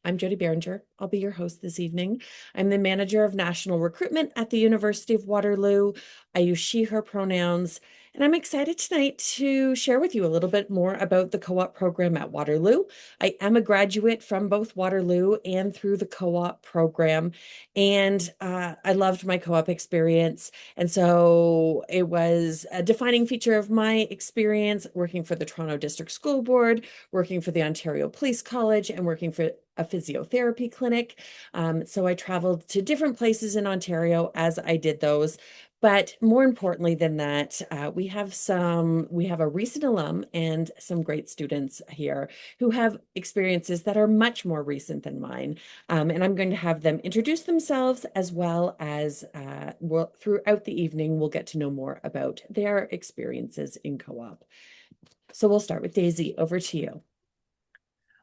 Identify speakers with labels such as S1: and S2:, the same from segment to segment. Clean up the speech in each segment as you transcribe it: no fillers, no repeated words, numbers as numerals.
S1: I'm Jody Behringer. I'll be your host this evening. I'm the manager of national recruitment at the University of Waterloo. I use she, her pronouns, and I'm excited tonight to share with you a little bit more about the co-op program at Waterloo. I am a graduate from both Waterloo and through the co-op program, and I loved my co-op experience. And so it was a defining feature of my experience working for the Toronto District School Board, working for the Ontario Police College, and working for a physiotherapy clinic. So I traveled to different places in Ontario as I did those. But more importantly than that, we have a recent alum and some great students here who have experiences that are much more recent than mine. And I'm going to have them introduce themselves as well as throughout the evening, we'll get to know more about their experiences in co-op. So we'll start with Daisy. Over to you.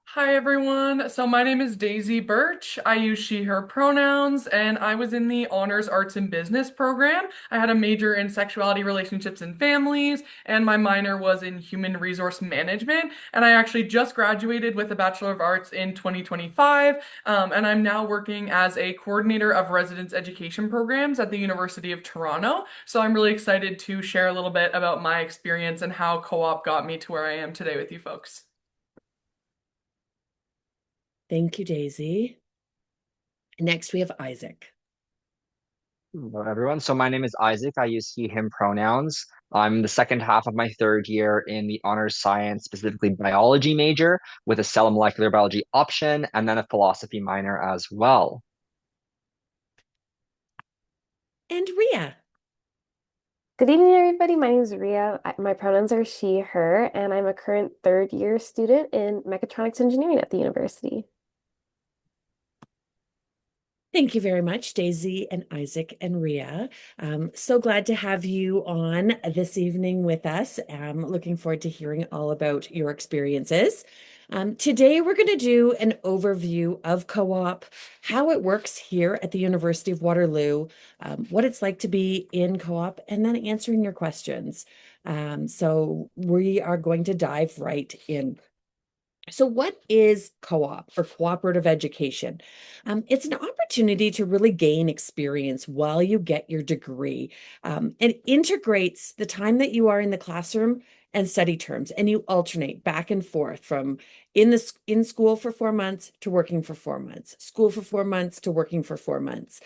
S2: Hi everyone. So my name is Daisy Birch. I use she, her pronouns, and I was in the Honors Arts and Business program. I had a major in sexuality, relationships, and families, and my minor was in human resource management. And I actually just graduated with a Bachelor of Arts in 2025, and I'm now working as a coordinator of residence education programs at the University of Toronto. So I'm really excited to share a little bit about my experience and how co-op got me to where I am today with you folks.
S1: Thank you, Daisy. Next, we have Isaac.
S3: Hello, everyone. So my name is Isaac. I use he, him pronouns. I'm the second half of my third year in the honors science, specifically biology major, with a cell and molecular biology option, and then a philosophy minor as well.
S1: And Ria.
S4: Good evening, everybody. My name is Ria. My pronouns are she, her, and I'm a current third year student in mechatronics engineering at the university.
S1: Thank you very much, Daisy and Isaac and Ria. So glad to have you on this evening with us. Looking forward to hearing all about your experiences. Today, we're going to do an overview of co-op, how it works here at the University of Waterloo, what it's like to be in co-op, and then answering your questions. So we are going to dive right in. So, what is co-op or cooperative education? It's an opportunity to really gain experience while you get your degree. It integrates the time that you are in the classroom and study terms, and you alternate back and forth from in school for 4 months to working for 4 months, school for 4 months to working for 4 months.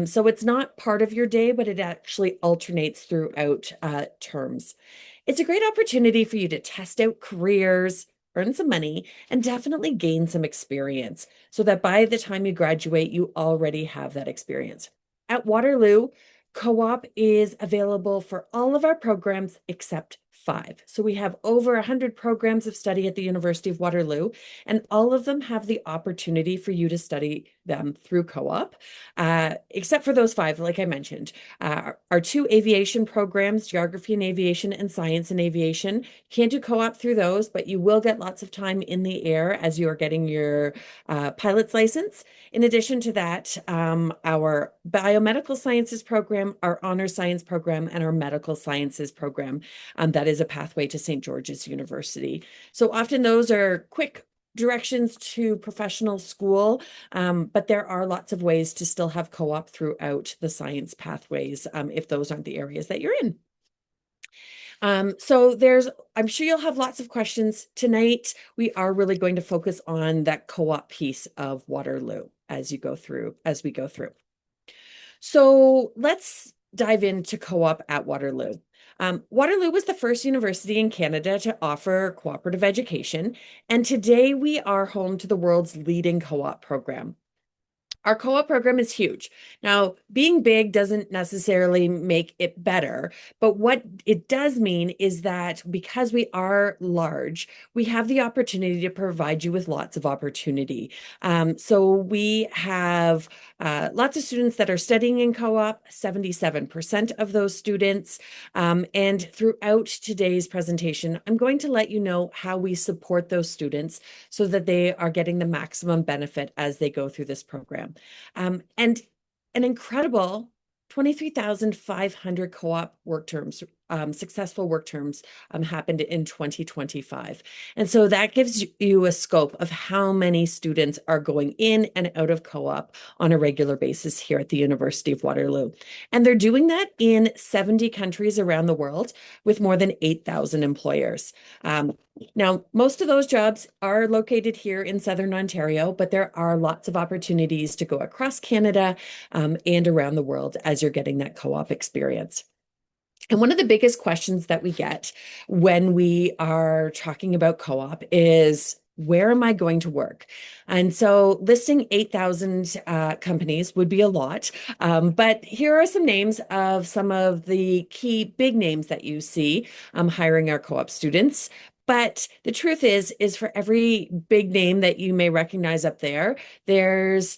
S1: So it's not part of your day, but it actually alternates throughout terms. It's a great opportunity for you to test out careers, earn some money, and definitely gain some experience so that by the time you graduate, you already have that experience. At Waterloo, co-op is available for all of our programs except 5. So we have over 100 programs of study at the University of Waterloo, and all of them have the opportunity for you to study them through co-op, except for those 5, like I mentioned. Our 2 aviation programs, geography and aviation and science and aviation, can't do co-op through those, but you will get lots of time in the air as you are getting your pilot's license. In addition to that, our biomedical sciences program, our honor science program, and our medical sciences program, that is a pathway to St. George's University. So often those are quick directions to professional school, but there are lots of ways to still have co-op throughout the science pathways if those aren't the areas that you're in. So I'm sure you'll have lots of questions tonight. We are really going to focus on that co-op piece of Waterloo as we go through. So let's dive into co-op at Waterloo. Waterloo was the first university in Canada to offer cooperative education, and today we are home to the world's leading co-op program. Our co-op program is huge. Now, being big doesn't necessarily make it better, but what it does mean is that because we are large, we have the opportunity to provide you with lots of opportunity. So we have lots of students that are studying in co-op, 77% of those students. And throughout today's presentation, I'm going to let you know how we support those students so that they are getting the maximum benefit as they go through this program. And an incredible 23,500 co-op work terms successful work terms happened in 2025. And so that gives you a scope of how many students are going in and out of co-op on a regular basis here at the University of Waterloo. And they're doing that in 70 countries around the world with more than 8,000 employers. Now, most of those jobs are located here in Southern Ontario, but there are lots of opportunities to go across Canada and around the world as you're getting that co-op experience. And one of the biggest questions that we get when we are talking about co-op is, where am I going to work? And so listing 8,000 companies would be a lot. But here are some names of some of the key big names that you see hiring our co-op students. But the truth is for every big name that you may recognize up there, there's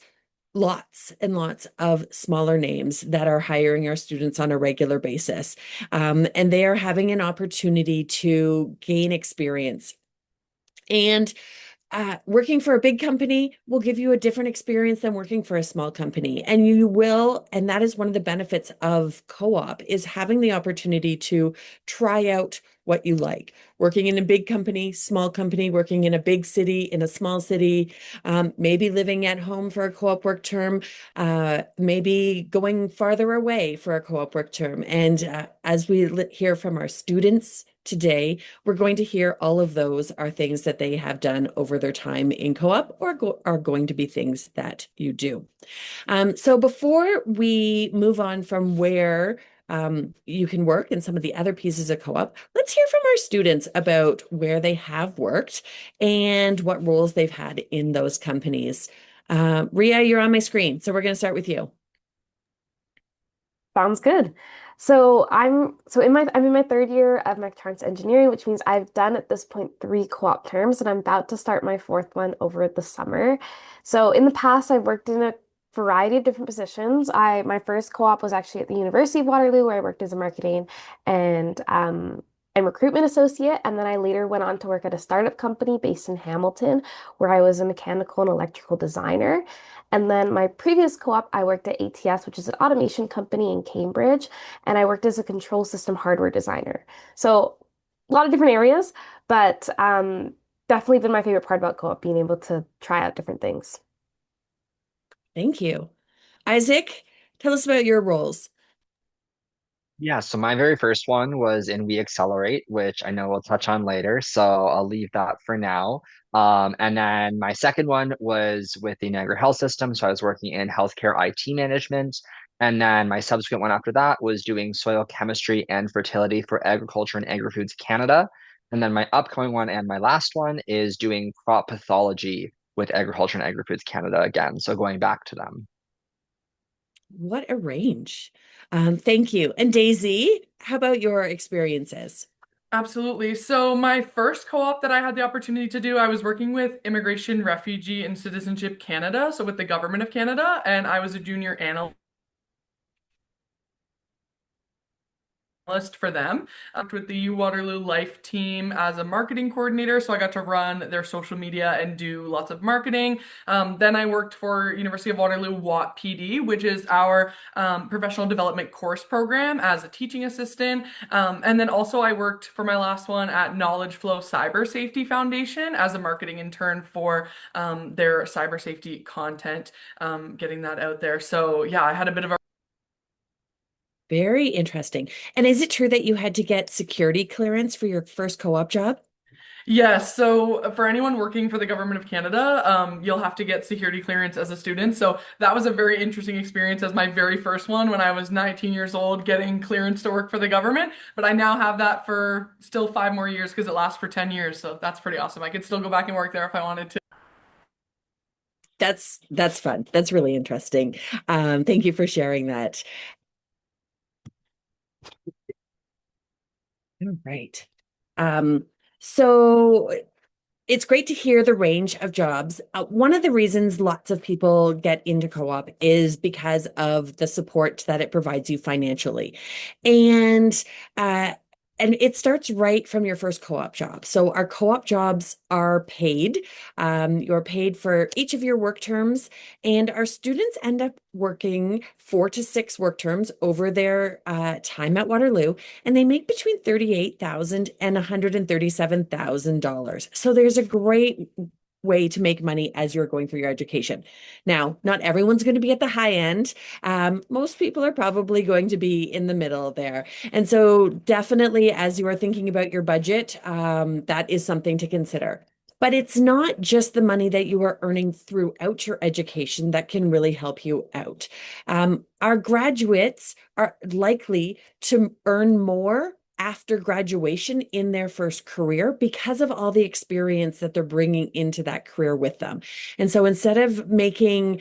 S1: lots and lots of smaller names that are hiring our students on a regular basis. And they are having an opportunity to gain experience. And working for a big company will give you a different experience than working for a small company. And you will, and that is one of the benefits of co-op, is having the opportunity to try out what you like. Working in a big company, small company, working in a big city, in a small city, maybe living at home for a co-op work term, maybe going farther away for a co-op work term. And as we hear from our students today, we're going to hear all of those are things that they have done over their time in co-op or are going to be things that you do. So before we move on from where you can work and some of the other pieces of co-op, let's hear from our students about where they have worked and what roles they've had in those companies. Ria, you're on my screen, so we're going to start with you.
S4: Sounds good. I'm in my third year of mechatronics engineering, which means I've done at this point 3 co-op terms, and I'm about to start my fourth one over the summer. So in the past, I've worked in a variety of different positions. I My first co-op was actually at the University of Waterloo, where I worked as a marketing and recruitment associate, and then I later went on to work at a startup company based in Hamilton, where I was a mechanical and electrical designer. And then my previous co-op, I worked at ATS, which is an automation company in Cambridge, and I worked as a control system hardware designer. So a lot of different areas, but definitely been my favorite part about co-op, being able to try out different things.
S1: Thank you. Isaac, tell us about your roles.
S3: Yeah, so my very first one was in We Accelerate, which I know we'll touch on later. So I'll leave that for now. And then my second one was with the Niagara Health System. So I was working in healthcare IT management. And then my subsequent one after that was doing soil chemistry and fertility for Agriculture and Agri-Foods Canada. And then my upcoming one and my last one is doing crop pathology with Agriculture and Agri-Foods Canada again. So going back to them.
S1: What a range. Thank you. And Daisy, how about your experiences?
S2: Absolutely. So my first co-op that I had the opportunity to do, I was working with Immigration, Refugee, and Citizenship Canada, so with the government of Canada, and I was a junior analyst for them. I worked with the U Waterloo Life team as a marketing coordinator, so I got to run their social media and do lots of marketing. Then I worked for University of Waterloo WAT PD, which is our professional development course program as a teaching assistant. And then also I worked for my last one at Knowledge Flow Cyber Safety Foundation as a marketing intern for their cyber safety content, getting that out there. So yeah, I had a bit of a
S1: Very interesting. And is it true that you had to get security clearance for your first co-op job?
S2: Yes, so for anyone working for the government of Canada, you'll have to get security clearance as a student. So that was a very interesting experience as my very first one when I was 19 years old, getting clearance to work for the government. But I now have that for still 5 more years because it lasts for 10 years. So that's pretty awesome. I could still go back and work there if I wanted to.
S1: That's fun. That's really interesting. Thank you for sharing that. All right. So it's great to hear the range of jobs. One of the reasons lots of people get into co-op is because of the support that it provides you financially. And And it starts right from your first co-op job. So our co-op jobs are paid. You're paid for each of your work terms, and our students end up working 4 to 6 work terms over their time at Waterloo, and they make between $38,000 and $137,000. So there's a great way to make money as you're going through your education. Now, not everyone's going to be at the high end. Most people are probably going to be in the middle there. And so, definitely, as you are thinking about your budget, that is something to consider. But it's not just the money that you are earning throughout your education that can really help you out. Our graduates are likely to earn more after graduation in their first career because of all the experience that they're bringing into that career with them. And so instead of making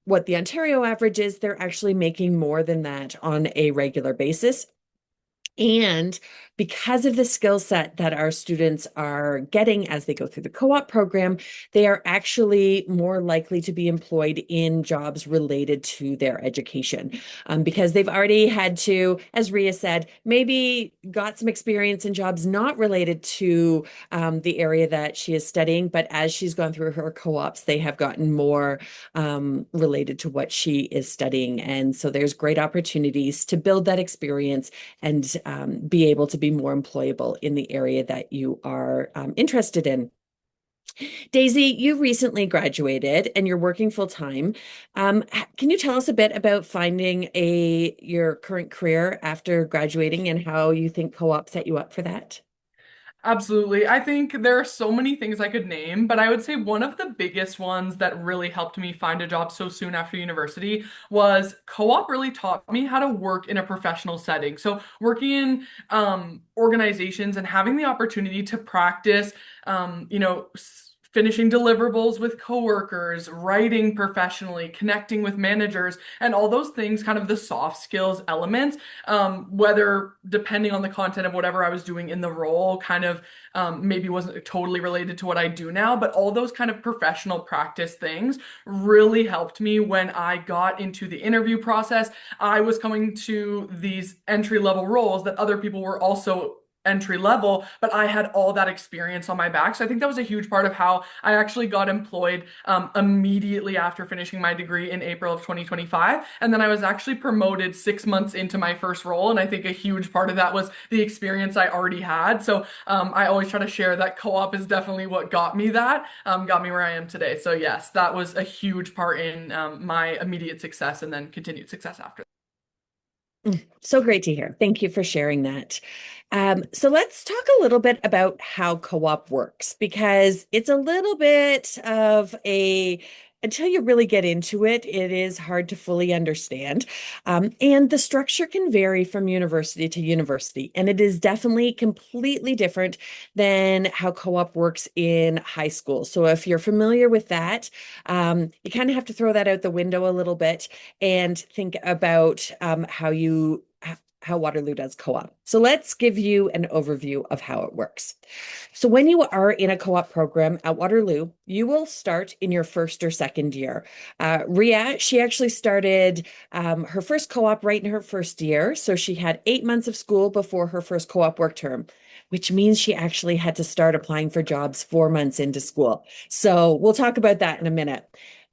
S1: what the Ontario average is, they're actually making more than that on a regular basis. And because of the skill set that our students are getting as they go through the co-op program, they are actually more likely to be employed in jobs related to their education because they've already had to, as Ria said, maybe got some experience in jobs not related to the area that she is studying, but as she's gone through her co-ops, they have gotten more related to what she is studying. And so there's great opportunities to build that experience and be able to be more employable in the area that you are interested in. Daisy, you recently graduated and you're working full time. Can you tell us a bit about finding your current career after graduating and how you think co-op set you up for that?
S2: Absolutely. I think there are so many things I could name, but I would say one of the biggest ones that really helped me find a job so soon after university was co-op really taught me how to work in a professional setting. So working in organizations and having the opportunity to practice, finishing deliverables with coworkers, writing professionally, connecting with managers, and all those things, kind of the soft skills elements, whether depending on the content of whatever I was doing in the role, kind of maybe wasn't totally related to what I do now, but all those kind of professional practice things really helped me when I got into the interview process. I was coming to these entry level roles that other people were also entry level, but I had all that experience on my back. So I think that was a huge part of how I actually got employed immediately after finishing my degree in April of 2025. And then I was actually promoted 6 months into my first role. And I think a huge part of that was the experience I already had. So I always try to share that co-op is definitely what got me got me where I am today. So yes, that was a huge part in my immediate success and then continued success after.
S1: So great to hear. Thank you for sharing that. So let's talk a little bit about how co-op works because it's a little bit of until you really get into it, it is hard to fully understand. And the structure can vary from university to university, and it is definitely completely different than how co-op works in high school. So if you're familiar with that, you kind of have to throw that out the window a little bit and think about how Waterloo does co-op. So let's give you an overview of how it works. So when you are in a co-op program at Waterloo, you will start in your first or second year. Ria, she actually started her first co-op right in her first year. So she had 8 months of school before her first co-op work term, which means she actually had to start applying for jobs 4 months into school. So we'll talk about that in a minute.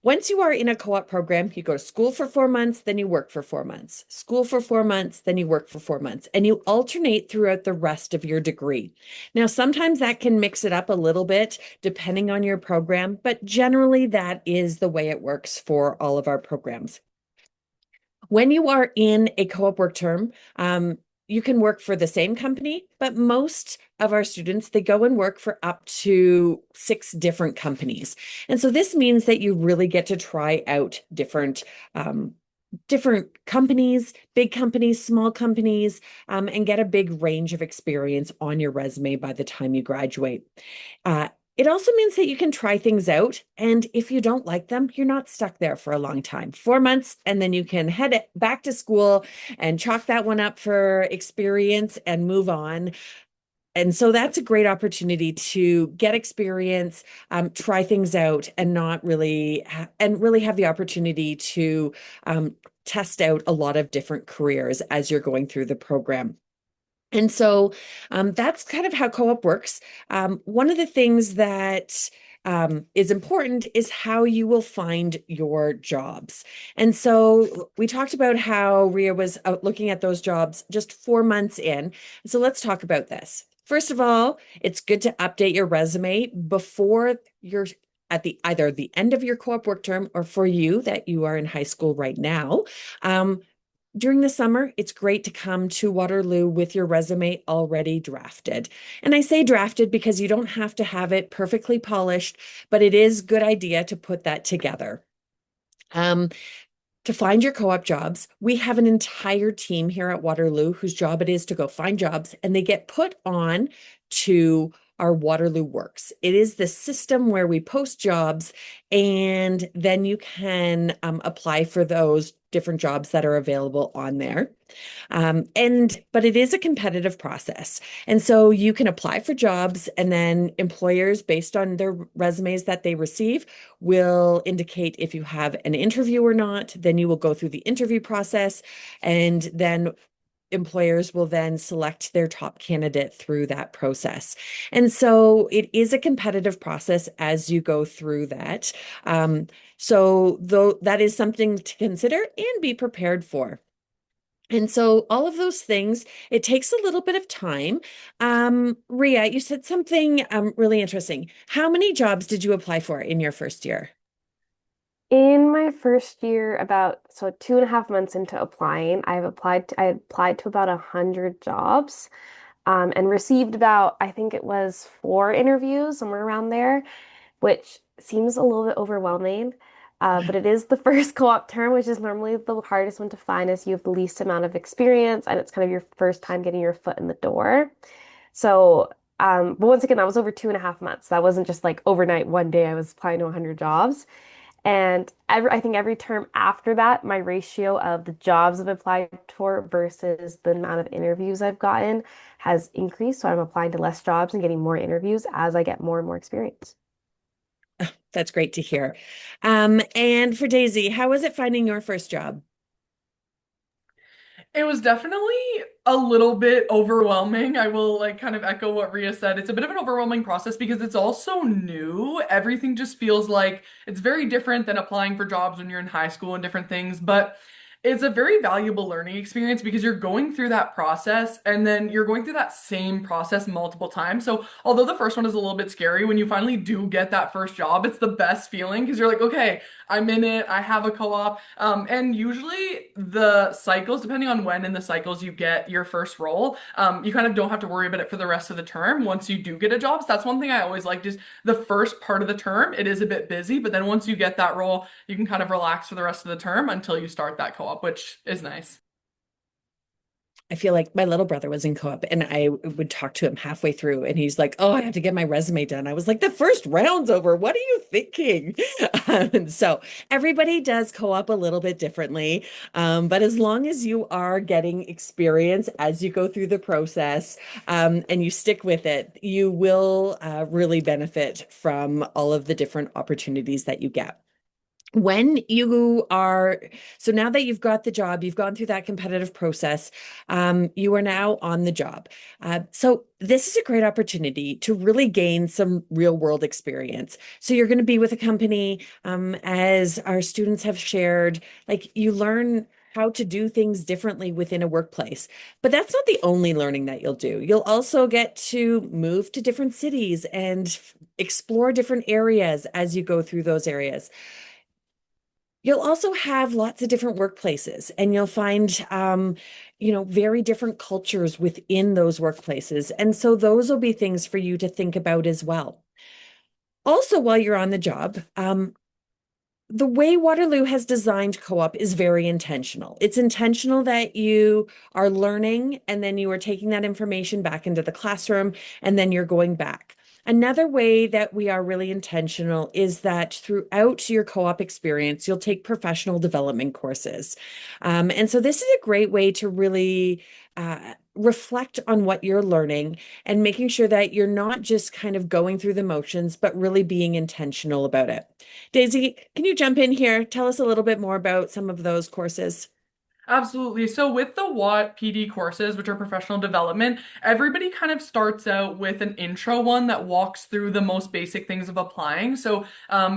S1: Once you are in a co-op program, you go to school for 4 months, then you work for 4 months, school for 4 months, then you work for 4 months, and you alternate throughout the rest of your degree. Now, sometimes that can mix it up a little bit depending on your program, but generally that is the way it works for all of our programs. When you are in a co-op work term, you can work for the same company, but most of our students, they go and work for up to 6 different companies. And so this means that you really get to try out different companies, big companies, small companies, and get a big range of experience on your resume by the time you graduate. It also means that you can try things out. And if you don't like them, you're not stuck there for a long time. 4 months, and then you can head back to school and chalk that one up for experience and move on. And so that's a great opportunity to get experience, try things out, and not really and really have the opportunity to test out a lot of different careers as you're going through the program. And so that's kind of how co-op works. One of the things that is important is how you will find your jobs. And so we talked about how Ria was out looking at those jobs just 4 months in. So let's talk about this. First of all, it's good to update your resume before you're at the either the end of your co-op work term, or for you that you are in high school right now. Um, During the summer, it's great to come to Waterloo with your resume already drafted. And I say drafted because you don't have to have it perfectly polished, but it is a good idea to put that together. Um, to find your co-op jobs, we have an entire team here at Waterloo whose job it is to go find jobs, and they get put on to our Waterloo Works. It is the system where we post jobs, and then you can apply for those different jobs that are available on there. But it is a competitive process. And so you can apply for jobs, and then employers, based on their resumes that they receive, will indicate if you have an interview or not. Then you will go through the interview process, and then employers will then select their top candidate through that process. And so it is a competitive process as you go through that. So though that is something to consider and be prepared for. And so all of those things, it takes a little bit of time. Ria, you said something really interesting. How many jobs did you apply for in your first year?
S4: In my first year, about 2.5 months into applying, I applied to about 100 jobs, and received about, I think it was 4 interviews, somewhere around there, which seems a little bit overwhelming. But it is the first co-op term, which is normally the hardest one to find, as you have the least amount of experience and it's kind of your first time getting your foot in the door. So, but once again, that was over 2.5 months. That wasn't just like overnight, one day I was applying to 100 jobs. And I think every term after that, my ratio of the jobs I've applied for versus the amount of interviews I've gotten has increased. So I'm applying to less jobs and getting more interviews as I get more and more experience.
S1: That's great to hear. And for Daisy, how was it finding your first job?
S2: It was definitely a little bit overwhelming. I will like kind of echo what Ria said. It's a bit of an overwhelming process because it's all so new. Everything just feels like it's very different than applying for jobs when you're in high school and different things, but it's a very valuable learning experience because you're going through that process and then you're going through that same process multiple times. So, although the first one is a little bit scary, when you finally do get that first job, it's the best feeling because you're like, okay, I'm in it. I have a co-op. And usually the cycles, depending on when in the cycles you get your first role, you kind of don't have to worry about it for the rest of the term once you do get a job. So that's one thing I always like, just the first part of the term, it is a bit busy, but then once you get that role, you can kind of relax for the rest of the term until you start that co-op, which is nice.
S1: I feel like my little brother was in co-op, and I would talk to him halfway through, and he's like, "Oh, I have to get my resume done." I was like, "The first round's over. What are you thinking?" And so everybody does co-op a little bit differently. But as long as you are getting experience as you go through the process, and you stick with it, you will really benefit from all of the different opportunities that you get. When you are, so now that you've got the job, you've gone through that competitive process, you are now on the job. So this is a great opportunity to really gain some real world experience. So you're going to be with a company, as our students have shared, like you learn how to do things differently within a workplace. But that's not the only learning that you'll do. You'll also get to move to different cities and explore different areas as you go through those areas. You'll also have lots of different workplaces, and you'll find, very different cultures within those workplaces. And so those will be things for you to think about as well. Also, while you're on the job, the way Waterloo has designed co-op is very intentional. It's intentional that you are learning, and then you are taking that information back into the classroom, and then you're going back. Another way that we are really intentional is that throughout your co-op experience, you'll take professional development courses. And so this is a great way to really reflect on what you're learning and making sure that you're not just kind of going through the motions, but really being intentional about it. Daisy, can you jump in here? Tell us a little bit more about some of those courses.
S2: Absolutely. So with the WAT PD courses, which are professional development, everybody kind of starts out with an intro one that walks through the most basic things of applying. So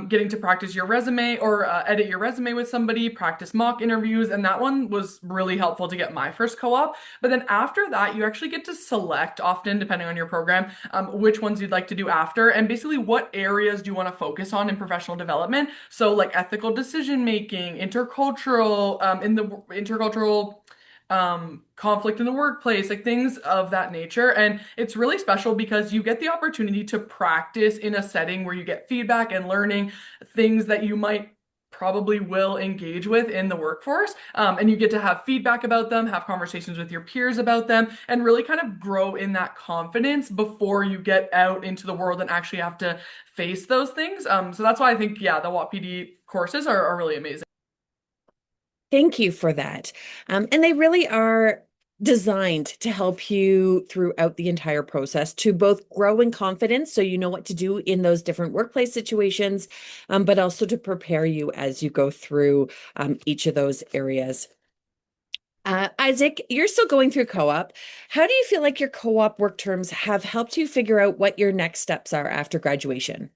S2: getting to practice your resume or edit your resume with somebody, practice mock interviews, and that one was really helpful to get my first co-op. But then after that, you actually get to select, often depending on your program, which ones you'd like to do after, and basically what areas do you want to focus on in professional development. So like ethical decision making, intercultural, in the intercultural conflict in the workplace, like things of that nature. And it's really special because you get the opportunity to practice in a setting where you get feedback and learning things that you might probably will engage with in the workforce. And you get to have feedback about them, have conversations with your peers about them, and really kind of grow in that confidence before you get out into the world and actually have to face those things. So that's why I think, yeah, the WAP PD courses are really amazing.
S1: Thank you for that. And they really are designed to help you throughout the entire process to both grow in confidence so you know what to do in those different workplace situations, but also to prepare you as you go through each of those areas. Isaac, you're still going through co-op. How do you feel like your co-op work terms have helped you figure out what your next steps are after graduation?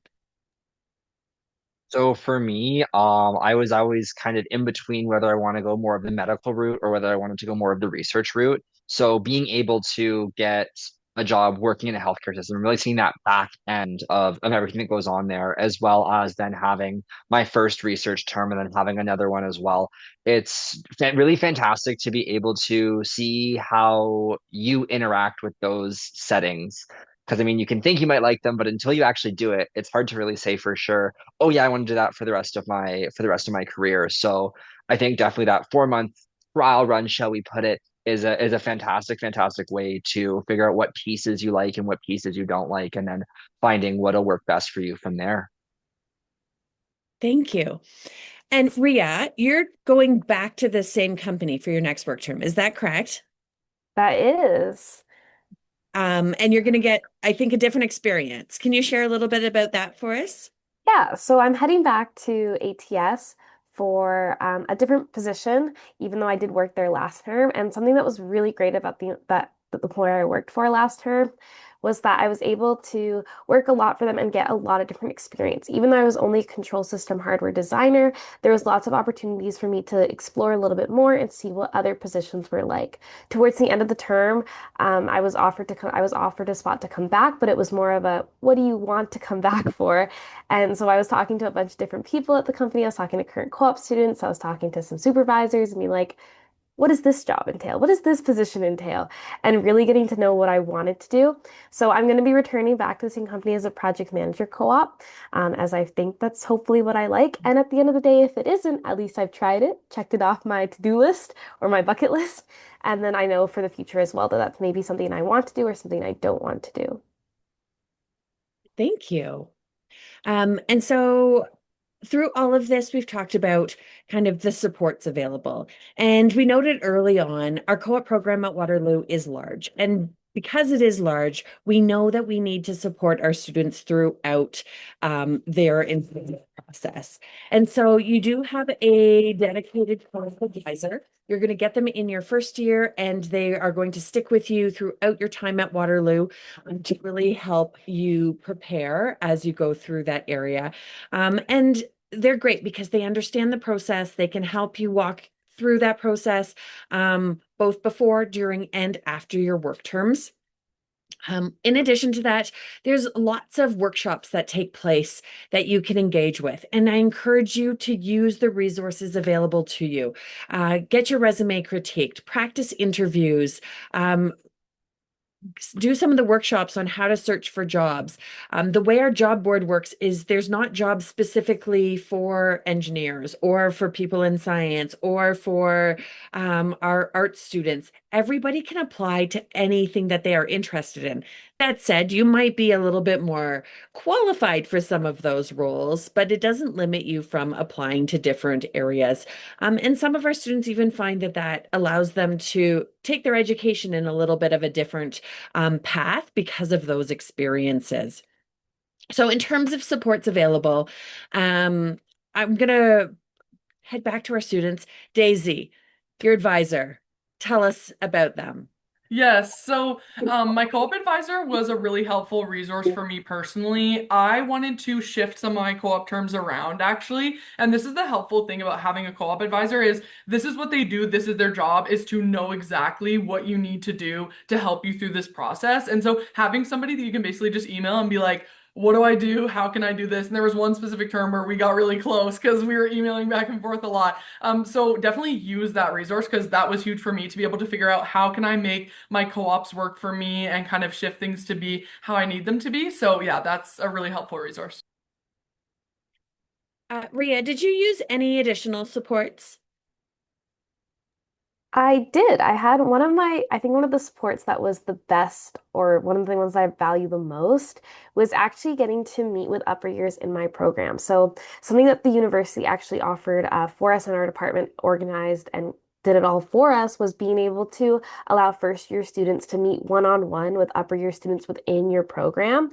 S3: So for me, I was always kind of in between whether I want to go more of the medical route or whether I wanted to go more of the research route. So being able to get a job working in a healthcare system, really seeing that back end of everything that goes on there, as well as then having my first research term and then having another one as well. It's really fantastic to be able to see how you interact with those settings. Because I mean, you can think you might like them, but until you actually do it, it's hard to really say for sure, oh yeah, I want to do that for the rest of my career. So I think definitely that 4 month trial run, shall we put it, is a fantastic way to figure out what pieces you like and what pieces you don't like, and then finding what'll work best for you from there.
S1: Thank you. And Ria, you're going back to the same company for your next work term. Is that correct?
S4: That is.
S1: And you're going to get, I think, a different experience. Can you share a little bit about that for us?
S4: Yeah, so I'm heading back to ATS for a different position, even though I did work there last term. And something that was really great about the employer I worked for last term was that I was able to work a lot for them and get a lot of different experience. Even though I was only a control system hardware designer, there was lots of opportunities for me to explore a little bit more and see what other positions were like. Towards the end of the term, I was offered a spot to come back, but it was more of a what do you want to come back for? And so I was talking to a bunch of different people at the company. I was talking to current co-op students. I was talking to some supervisors and be like, what does this job entail? What does this position entail? And really getting to know what I wanted to do. So I'm going to be returning back to the same company as a project manager co-op, as I think that's hopefully what I like. And at the end of the day, if it isn't, at least I've tried it, checked it off my to-do list or my bucket list. And then I know for the future as well that that's maybe something I want to do or something I don't want to do.
S1: Thank you. And so through all of this, we've talked about kind of the supports available. And we noted early on, our co-op program at Waterloo is large. And because it is large, we know that we need to support our students throughout their employment process. And so you do have a dedicated co-op advisor. You're going to get them in your first year, and they are going to stick with you throughout your time at Waterloo to really help you prepare as you go through that area. And they're great because they understand the process. They can help you walk through that process, both before, during, and after your work terms. In addition to that, there's lots of workshops that take place that you can engage with. And I encourage you to use the resources available to you. Get your resume critiqued, practice interviews, do some of the workshops on how to search for jobs. The way our job board works is there's not jobs specifically for engineers or for people in science or for our art students. Everybody can apply to anything that they are interested in. That said, you might be a little bit more qualified for some of those roles, but it doesn't limit you from applying to different areas. And some of our students even find that that allows them to take their education in a little bit of a different path because of those experiences. So, in terms of supports available, I'm going to head back to our students. Daisy, Your advisor. Tell us about them.
S2: Yes, so my co-op advisor was a really helpful resource for me personally. I wanted to shift some of my co-op terms around actually, and this is the helpful thing about having a co-op advisor is this is what they do, this is their job, is to know exactly what you need to do to help you through this process. And so having somebody that you can basically just email and be like, what do I do? How can I do this? And there was one specific term where we got really close because we were emailing back and forth a lot. So definitely use that resource because that was huge for me to be able to figure out how can I make my co-ops work for me and kind of shift things to be how I need them to be. So yeah, that's a really helpful resource.
S1: Ria, did you use any additional supports?
S4: I did. I had one of my, I think one of the supports that was the best, or one of the ones I value the most, was actually getting to meet with upper years in my program. So, something that the university actually offered for us in our department, organized and did it all for us, was being able to allow first year students to meet one-on-one with upper year students within your program.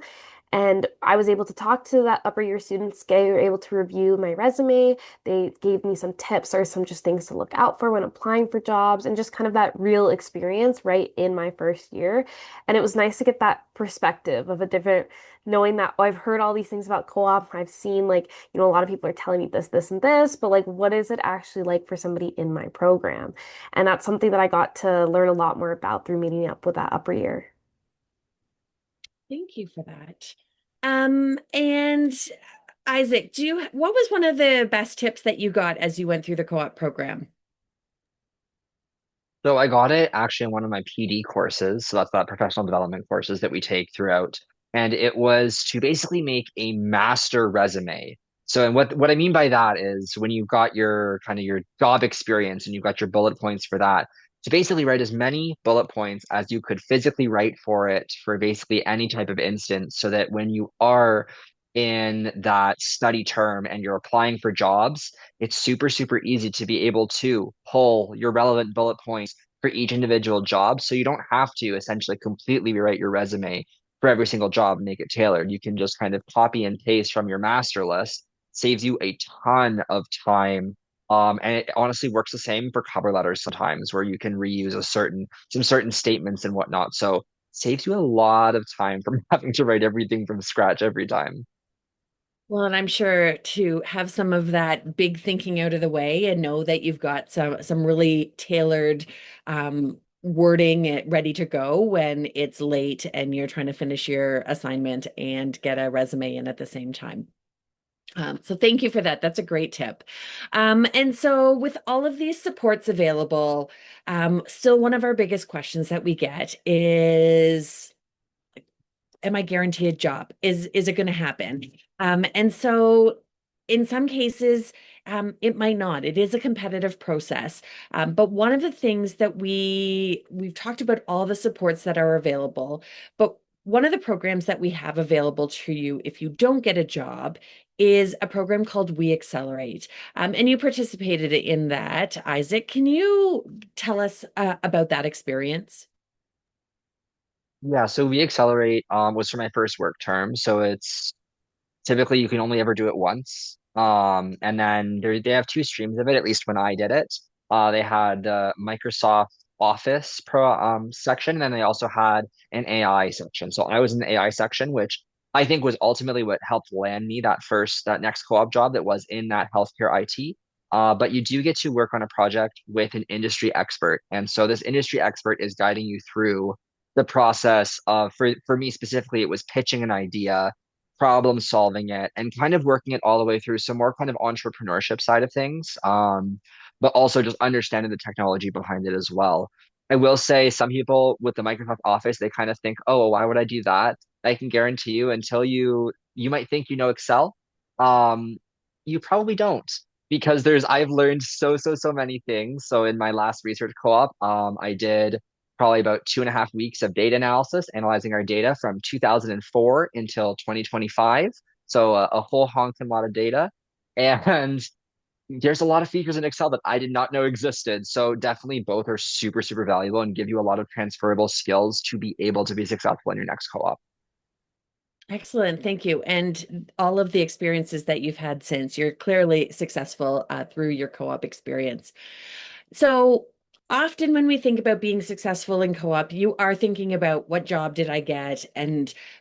S4: And I was able to talk to that upper year students. They were able to review my resume. They gave me some tips or some just things to look out for when applying for jobs and just kind of that real experience right in my first year. And it was nice to get that perspective of a different, knowing that, oh, I've heard all these things about co-op. I've seen like, a lot of people are telling me this, this, and this, but like, what is it actually like for somebody in my program? And that's something that I got to learn a lot more about through meeting up with that upper year.
S1: Thank you for that. And Isaac, what was one of the best tips that you got as you went through the co-op program?
S3: So I got it actually in one of my PD courses. So that's that professional development courses that we take throughout. And it was to basically make a master resume. So and what I mean by that is when you've got your kind of your job experience and you've got your bullet points for that, to basically write as many bullet points as you could physically write for it for basically any type of instance, so that when you are in that study term and you're applying for jobs, it's super, super easy to be able to pull your relevant bullet points for each individual job. So you don't have to essentially completely rewrite your resume for every single job and make it tailored. You can just kind of copy and paste from your master list, saves you a ton of time. And it honestly works the same for cover letters sometimes, where you can reuse some certain statements and whatnot. So saves you a lot of time from having to write everything from scratch every time.
S1: Well, and I'm sure to have some of that big thinking out of the way and know that you've got some really tailored wording ready to go when it's late and you're trying to finish your assignment and get a resume in at the same time. So thank you for that. That's a great tip. And so with all of these supports available, still one of our biggest questions that we get is, am I guaranteed a job? Is it going to happen? And so in some cases, it might not. It is a competitive process. But one of the things that we've talked about all the supports that are available, but one of the programs that we have available to you if you don't get a job is a program called We Accelerate. And you participated in that. Isaac, can you tell us about that experience?
S3: Yeah, so we accelerate was for my first work term. So it's typically you can only ever do it once. And then they have two streams of it, at least when I did it. They had the Microsoft Office Pro section, and then they also had an AI section. So I was in the AI section, which I think was ultimately what helped land me that next co-op job that was in that healthcare IT. But you do get to work on a project with an industry expert. And so this industry expert is guiding you through the process of, for me specifically, it was pitching an idea, problem solving it, and kind of working it all the way through some more kind of entrepreneurship side of things, but also just understanding the technology behind it as well. I will say some people with the Microsoft Office, they kind of think, oh, well, why would I do that? I can guarantee you until you might think you know Excel, um, you probably don't. Because I've learned so many things. So in my last research co-op, I did probably about 2.5 weeks of data analysis, analyzing our data from 2004 until 2025. So a whole honking lot of data. And there's a lot of features in Excel that I did not know existed. So definitely both are super, super valuable and give you a lot of transferable skills to be able to be successful in your next co-op.
S1: Excellent. Thank you. And all of the experiences that you've had since, you're clearly successful through your co-op experience. So Often when we think about being successful in co-op, you are thinking about what job did I get?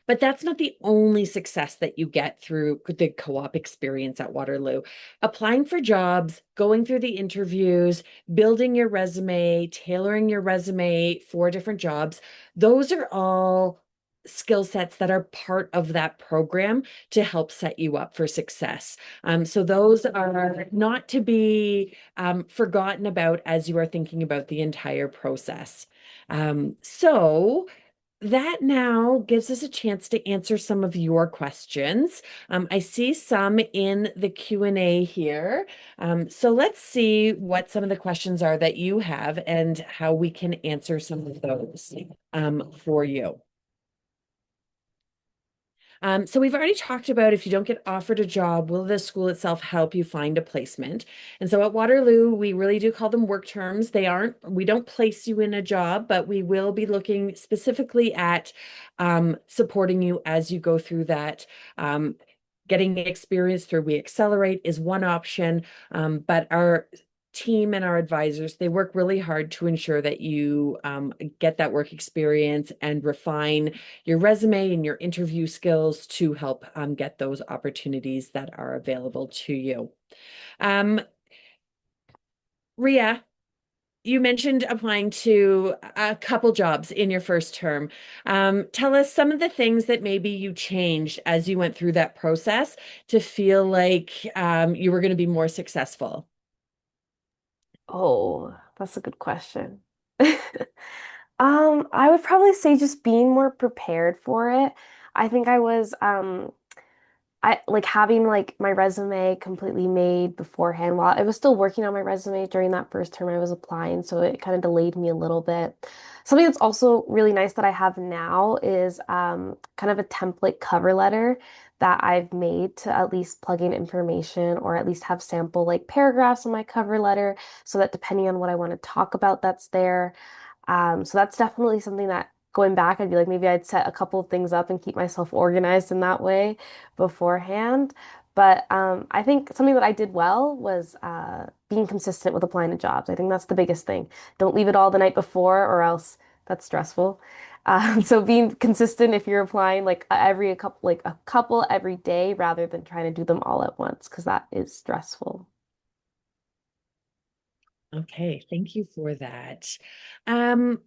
S1: But that's not the only success that you get through the co-op experience at Waterloo. Applying for jobs, going through the interviews, building your resume, tailoring your resume for different jobs, those are all skill sets that are part of that program to help set you up for success. So those are not to be forgotten about as you are thinking about the entire process. So that now gives us a chance to answer some of your questions. I see some in the Q&A here. So let's see what some of the questions are that you have and how we can answer some of those for you. So we've already talked about if you don't get offered a job, will the school itself help you find a placement? And so at Waterloo, we really do call them work terms. We don't place you in a job, but we will be looking specifically at supporting you as you go through that. Getting experience through We Accelerate is one option, but our team and our advisors, they work really hard to ensure that you get that work experience and refine your resume and your interview skills to help get those opportunities that are available to you. Ria, you mentioned applying to a couple jobs in your first term. Tell us some of the things that maybe you changed as you went through that process to feel like you were going to be more successful.
S4: Oh, that's a good question. I would probably say just being more prepared for it. I think I like having like my resume completely made beforehand while I was still working on my resume during that first term I was applying, so it kind of delayed me a little bit. Something that's also really nice that I have now is kind of a template cover letter that I've made to at least plug in information or at least have sample like paragraphs in my cover letter so that depending on what I want to talk about, that's there. So that's definitely something that going back, I'd be like, maybe I'd set a couple of things up and keep myself organized in that way beforehand. But I think something that I did well was being consistent with applying to jobs. I think that's the biggest thing. Don't leave it all the night before, or else that's stressful. So being consistent if you're applying like a couple every day rather than trying to do them all at once, because that is stressful.
S1: Okay, thank you for that. Um,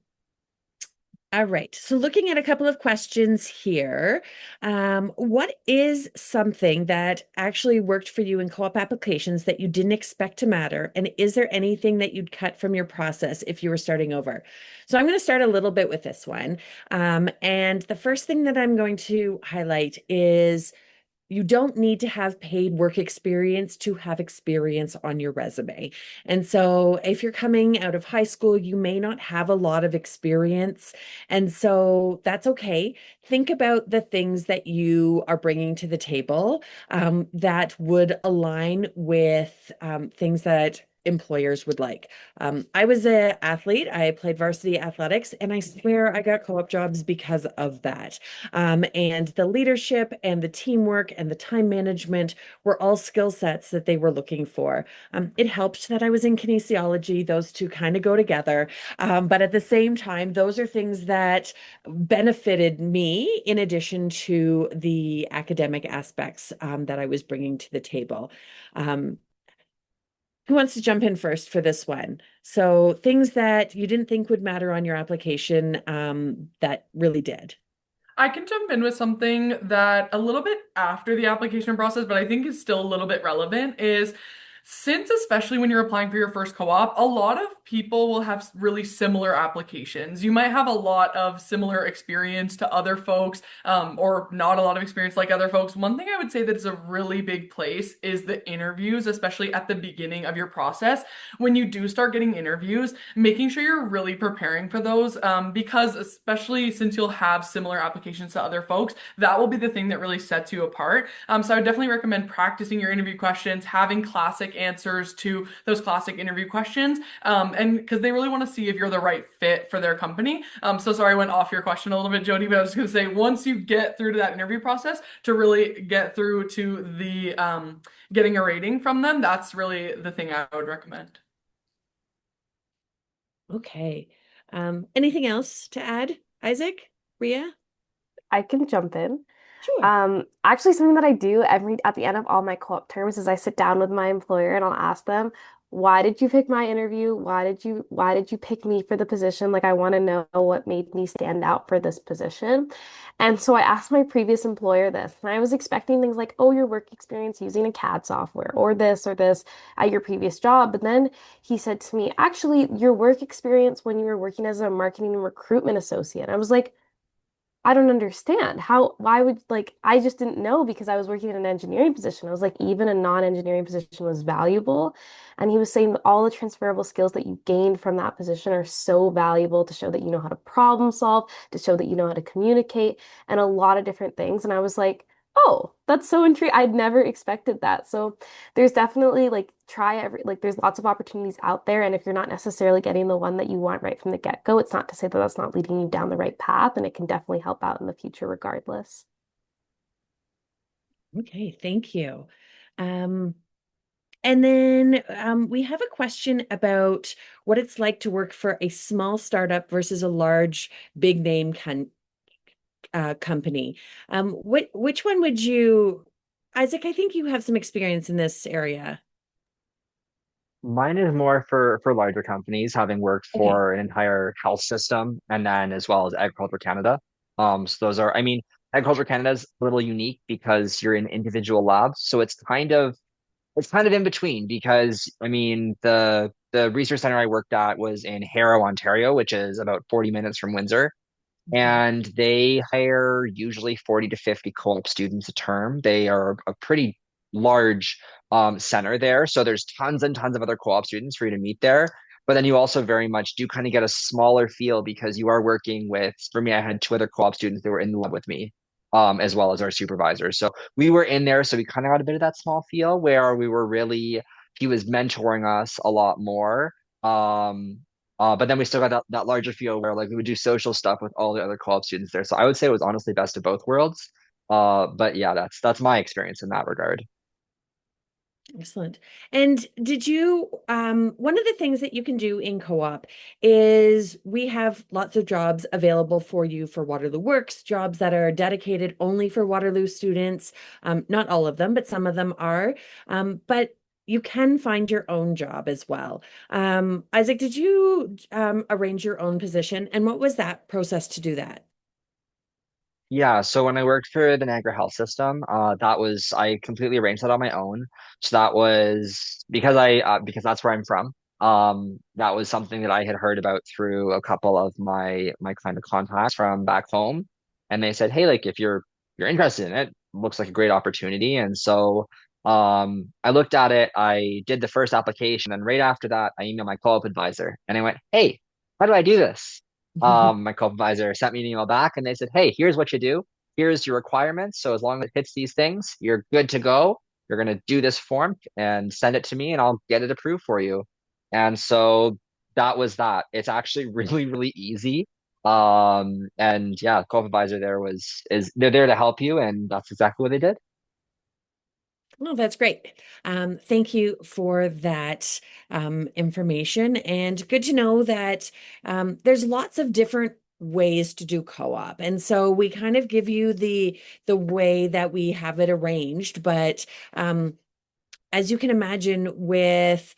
S1: All right. So looking at a couple of questions here, what is something that actually worked for you in co-op applications that you didn't expect to matter? And is there anything that you'd cut from your process if you were starting over? So I'm going to start a little bit with this one. And the first thing that I'm going to highlight is you don't need to have paid work experience to have experience on your resume. And so, if you're coming out of high school, you may not have a lot of experience. And so, that's okay. Think about the things that you are bringing to the table that would align with things that employers would like. I was an athlete. I played varsity athletics, and I swear I got co-op jobs because of that. And the leadership and the teamwork and the time management were all skill sets that they were looking for. It helped that I was in kinesiology; those two kind of go together. But at the same time, those are things that benefited me in addition to the academic aspects that I was bringing to the table. Um, who wants to jump in first for this one? So things that you didn't think would matter on your application that really did.
S2: I can jump in with something that a little bit after the application process, but I think is still a little bit relevant is since especially when you're applying for your first co-op, a lot of people will have really similar applications. You might have a lot of similar experience to other folks, or not a lot of experience like other folks. One thing I would say that is a really big place is the interviews, especially at the beginning of your process. When you do start getting interviews, making sure you're really preparing for those, because especially since you'll have similar applications to other folks, that will be the thing that really sets you apart. So I would definitely recommend practicing your interview questions, having classic answers to those classic interview questions, and because they really want to see if you're the right fit for their company. So sorry I went off your question a little bit, Jody, but I was just going to say once you get through to that interview process to really get through to the getting a rating from them, that's really the thing I would recommend.
S1: Okay. Anything else to add, Isaac, Ria?
S4: I can jump in.
S1: Sure.
S4: Actually, something that I do every at the end of all my co-op terms is I sit down with my employer and I'll ask them, why did you pick my interview? Why did you pick me for the position? Like I want to know what made me stand out for this position. And so I asked my previous employer this, and I was expecting things like, oh, your work experience using a CAD software or this at your previous job. But then he said to me, actually, your work experience when you were working as a marketing and recruitment associate. I was like, I don't understand why would like, I just didn't know because I was working in an engineering position. I was like, even a non-engineering position was valuable. And he was saying that all the transferable skills that you gained from that position are so valuable to show that you know how to problem solve, to show that you know how to communicate, and a lot of different things. And I was like, oh, that's so intriguing. I'd never expected that. So there's definitely like there's lots of opportunities out there, and if you're not necessarily getting the one that you want right from the get-go, it's not to say that that's not leading you down the right path, and it can definitely help out in the future regardless.
S1: Okay, thank you. Um, and then we have a question about what it's like to work for a small startup versus a large, big name company. Which one would you, Isaac? I think you have some experience in this area.
S3: Mine is more for larger companies, having worked
S1: Okay.
S3: for an entire health system and then as well as Agriculture Canada. So those are, I mean, Agriculture Canada is a little unique because you're in individual labs, so it's kind of in between because I mean the research center I worked at was in Harrow, Ontario, which is about 40 minutes from Windsor.
S1: Okay.
S3: And they hire usually 40 to 50 co-op students a term. They are a pretty large center there. So there's tons and tons of other co-op students for you to meet there. But then you also very much do kind of get a smaller feel because you are working with, for me, I had two other co-op students that were in the lab with me, as well as our supervisor. So we were in there, so we kind of got a bit of that small feel where we were really, he was mentoring us a lot more. But then we still got that larger feel where like we would do social stuff with all the other co-op students there. So I would say it was honestly best of both worlds. But yeah, that's my experience in that regard.
S1: Excellent. And did you, one of the things that you can do in co-op is we have lots of jobs available for you for Waterloo Works, jobs that are dedicated only for Waterloo students. Not all of them, but some of them are. But you can find your own job as well. Isaac, did you arrange your own position? And what was that process to do that?
S3: Yeah, so when I worked for the Niagara Health System, I completely arranged that on my own. So that was because that's where I'm from. That was something that I had heard about through a couple of my kind of contacts from back home, and they said, "Hey, like if you're interested in it, looks like a great opportunity." And so I looked at it, I did the first application, and right after that, I emailed my co-op advisor, and I went, "Hey, how do I do this?" My co-advisor sent me an email back and they said, hey, here's what you do. Here's your requirements. So as long as it hits these things, you're good to go. You're going to do this form and send it to me and I'll get it approved for you. And so that was that. It's actually really, really easy. And yeah, co-advisor there they're there to help you. And that's exactly what they did.
S1: Oh, that's great. Thank you for that information. And good to know that there's lots of different ways to do co-op. And so we kind of give you the way that we have it arranged. But as you can imagine, with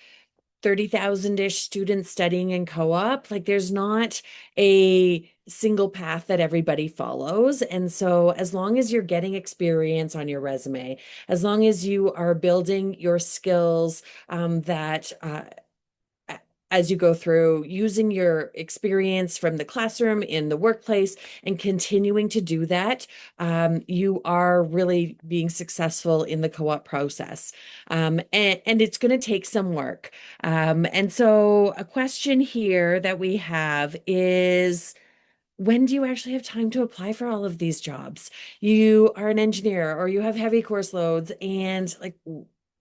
S1: 30,000-ish students studying in co-op, like there's not a single path that everybody follows. And so as long as you're getting experience on your resume, as long as you are building your skills that as you go through using your experience from the classroom in the workplace and continuing to do that, you are really being successful in the co-op process. And it's going to take some work. And so a question here that we have is, when do you actually have time to apply for all of these jobs? You are an engineer or you have heavy course loads, and like,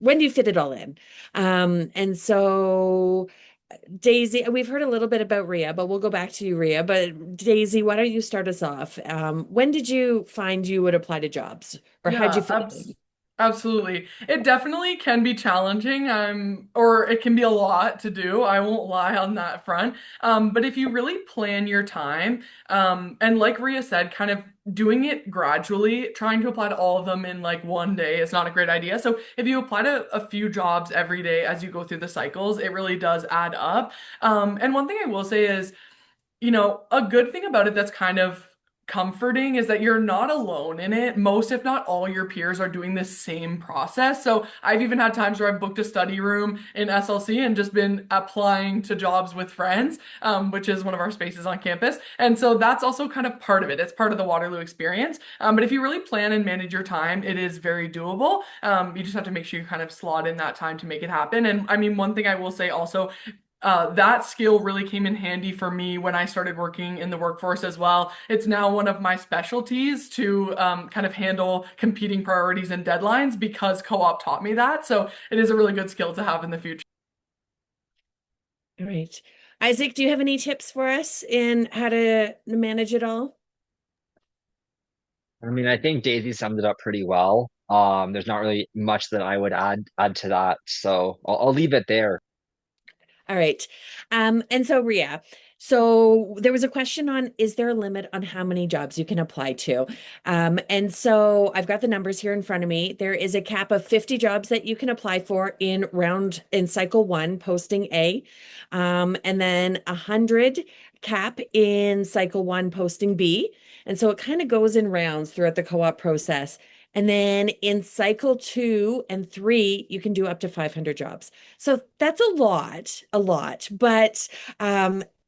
S1: when do you fit it all in? And so Daisy, we've heard a little bit about Ria, but we'll go back to you, Ria. But Daisy, why don't you start us off? When did you find you would apply to jobs, or how'd you
S2: Yeah,
S1: fit it in?
S2: Absolutely. It definitely can be challenging, or it can be a lot to do. I won't lie on that front. But if you really plan your time, and like Ria said, kind of doing it gradually, trying to apply to all of them in like one day is not a great idea. So if you apply to a few jobs every day as you go through the cycles, it really does add up. And one thing I will say is, a good thing about it that's kind of comforting is that you're not alone in it. Most, if not all, your peers are doing this same process. So I've even had times where I've booked a study room in SLC and just been applying to jobs with friends, which is one of our spaces on campus. And so that's also kind of part of it. It's part of the Waterloo experience. But if you really plan and manage your time, it is very doable. You just have to make sure you kind of slot in that time to make it happen. And I mean, one thing I will say also, that skill really came in handy for me when I started working in the workforce as well. It's now one of my specialties to kind of handle competing priorities and deadlines because co-op taught me that. So it is a really good skill to have in the future.
S1: All right. Isaac, do you have any tips for us in how to manage it all?
S3: I mean, I think Daisy summed it up pretty well. There's not really much that I would add to that, so I'll leave it there.
S1: All right. And so Ria, so there was a question on, is there a limit on how many jobs you can apply to? And so I've got the numbers here in front of me. There is a cap of 50 jobs that you can apply for in cycle one, posting A, and then 100 cap in cycle one, posting B. And so it kind of goes in rounds throughout the co-op process. And then in cycle two and three, you can do up to 500 jobs. So that's a lot. But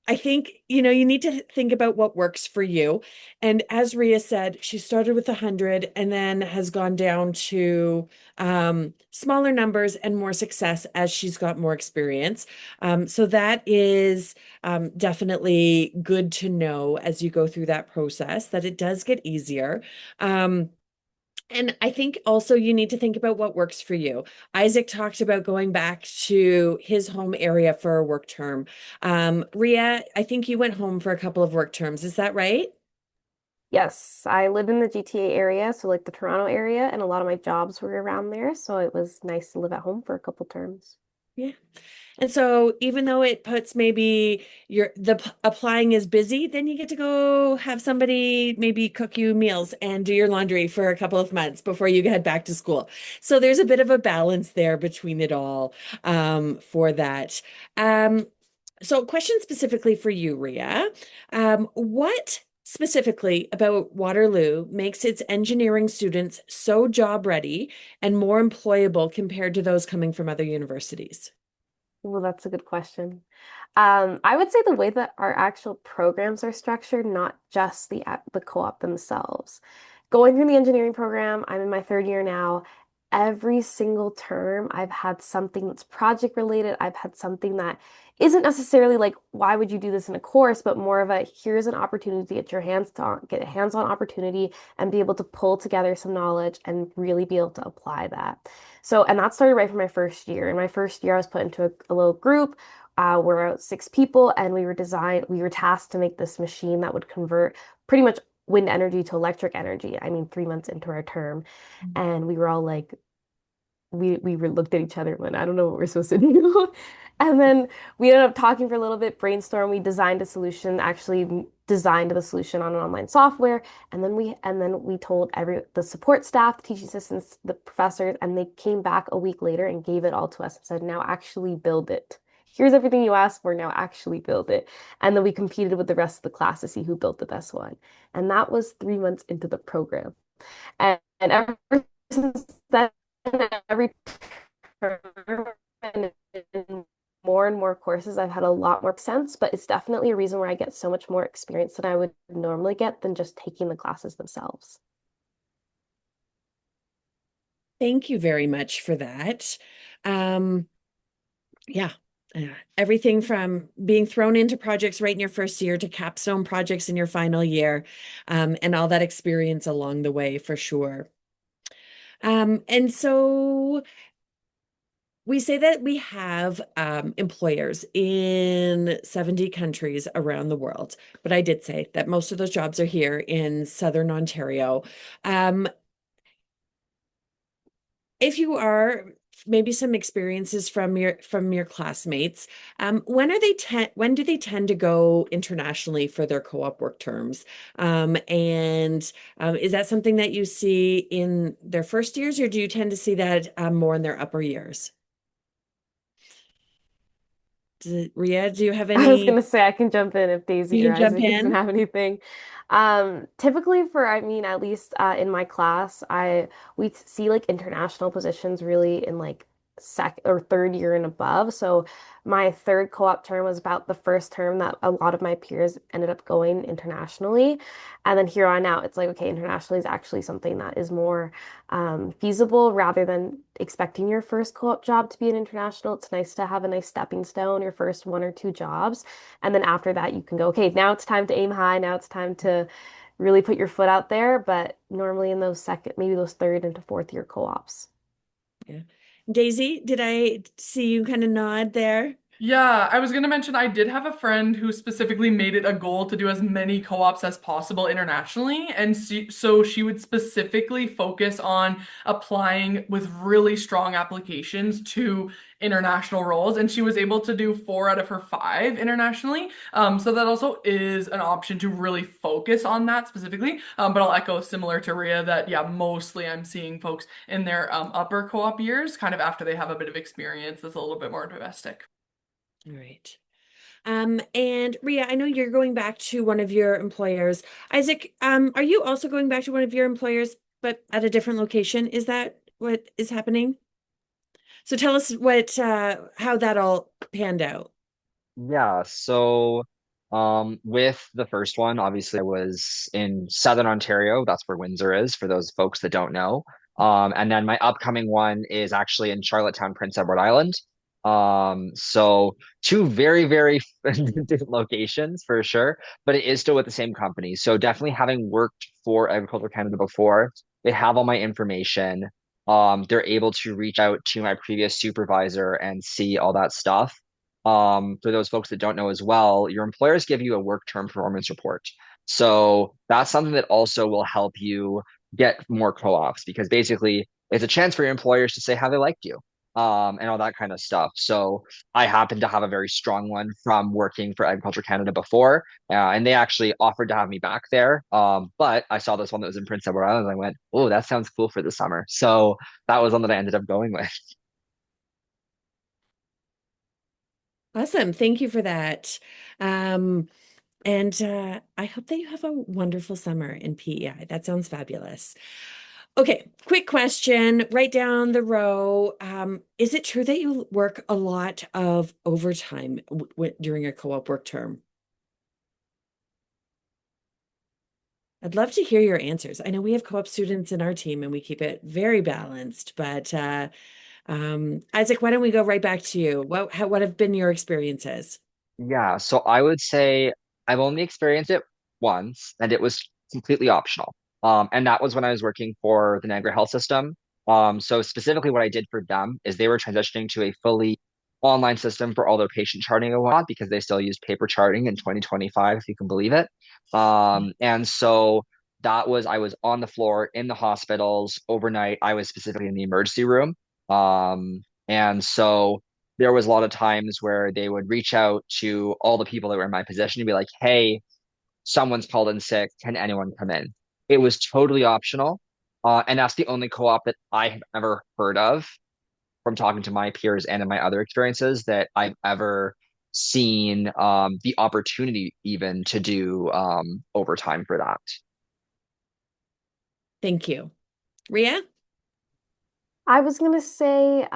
S1: I think, you need to think about what works for you. And as Ria said, she started with 100 and then has gone down to smaller numbers and more success as she's got more experience. So that is definitely good to know as you go through that process, that it does get easier. And I think also you need to think about what works for you. Isaac talked about going back to his home area for a work term. Ria, I think you went home for a couple of work terms. Is that right?
S4: Yes, I live in the GTA area, so like the Toronto area, and a lot of my jobs were around there, so it was nice to live at home for a couple terms.
S1: Yeah. And so even though it puts maybe applying is busy, then you get to go have somebody maybe cook you meals and do your laundry for a couple of months before you head back to school. So there's a bit of a balance there between it all for that. Um, so question specifically for you, Ria. What specifically about Waterloo makes its engineering students so job ready and more employable compared to those coming from other universities?
S4: Well, that's a good question. I would say the way that our actual programs are structured, not just the co-op themselves. Going through the engineering program, I'm in my third year now. Every single term, I've had something that's project related. I've had something that isn't necessarily like, why would you do this in a course, but more of a here's an opportunity to get a hands-on opportunity and be able to pull together some knowledge and really be able to apply that. So, and that started right from my first year. In my first year, I was put into a little group. We're out 6 people, and we were tasked to make this machine that would convert pretty much wind energy to electric energy. I mean, 3 months into our term, and we were all like, we were looked at each other and went, I don't know what we're supposed to do. And then we ended up talking for a little bit, brainstorm. We designed a solution, actually designed the solution on an online software. And then we told the support staff, the teaching assistants, the professors, and they came back a week later and gave it all to us and said, now actually build it. Here's everything you asked for, now actually build it. And then we competed with the rest of the class to see who built the best one. And that was 3 months into the program. And ever since then, every term and in more and more courses, I've had a lot more sense, but it's definitely a reason where I get so much more experience than I would normally get than just taking the classes themselves.
S1: Thank you very much for that. Um, yeah, everything from being thrown into projects right in your first year to capstone projects in your final year, and all that experience along the way for sure. And so we say that we have employers in 70 countries around the world, but I did say that most of those jobs are here in Southern Ontario. Um, if you are maybe some experiences from your classmates, when do they tend to go internationally for their co-op work terms? And is that something that you see in their first years, or do you tend to see that more in their upper years? Ria, do you have
S4: I was
S1: any?
S4: gonna say I can jump in if Daisy
S1: You
S4: or
S1: can jump
S4: Isaac doesn't
S1: in.
S4: have anything. Typically for, I mean, at least in my class, we see like international positions really in like sec or third year and above. So my third co-op term was about the first term that a lot of my peers ended up going internationally. And then here on out, it's like, okay, internationally is actually something that is more feasible rather than expecting your first co-op job to be an international. It's nice to have a nice stepping stone, your first one or two jobs. And then after that, you can go, okay, now it's time to aim high. Now it's time to really put your foot out there. But normally in those second, maybe those third into fourth year co-ops.
S1: Yeah. Daisy, did I see you kind of nod there?
S2: Yeah, I was going to mention I did have a friend who specifically made it a goal to do as many co-ops as possible internationally. And so she would specifically focus on applying with really strong applications to international roles. And she was able to do 4 out of her 5 internationally. So that also is an option to really focus on that specifically. But I'll echo similar to Ria that, yeah, mostly I'm seeing folks in their upper co-op years, kind of after they have a bit of experience that's a little bit more domestic.
S1: All right. And Ria, I know you're going back to one of your employers. Isaac, are you also going back to one of your employers, but at a different location? Is that what is happening? So tell us how that all panned out.
S3: Yeah, so with the first one, obviously I was in Southern Ontario. That's where Windsor is, for those folks that don't know. And then my upcoming one is actually in Charlottetown, Prince Edward Island. So two very, very different locations for sure, but it is still with the same company. So definitely having worked for Agriculture Canada before, they have all my information. They're able to reach out to my previous supervisor and see all that stuff. For those folks that don't know as well, your employers give you a work term performance report. So that's something that also will help you get more co-ops because basically it's a chance for your employers to say how they liked you, and all that kind of stuff. So I happen to have a very strong one from working for Agriculture Canada before, and they actually offered to have me back there. But I saw this one that was in Prince Edward Island, and I went, "Oh, that sounds cool for the summer." So that was one that I ended up going with.
S1: Awesome. Thank you for that. Um, and I hope that you have a wonderful summer in PEI. That sounds fabulous. Okay, quick question, right down the row. Is it true that you work a lot of overtime during a co-op work term? I'd love to hear your answers. I know we have co-op students in our team and we keep it very balanced, but Isaac, why don't we go right back to you? What have been your experiences?
S3: Yeah, so I would say I've only experienced it once, and it was completely optional. And that was when I was working for the Niagara Health System. So specifically, what I did for them is they were transitioning to a fully online system for all their patient charting and whatnot because they still use paper charting in 2025, if you can believe it. And so that was I was on the floor in the hospitals overnight. I was specifically in the emergency room. And so there was a lot of times where they would reach out to all the people that were in my position and be like, "Hey, someone's called in sick. Can anyone come in?" It was totally optional. And that's the only co-op that I have ever heard of from talking to my peers and in my other experiences that I've ever seen the opportunity even to do overtime for that.
S1: Thank you. Ria?
S4: I was gonna say,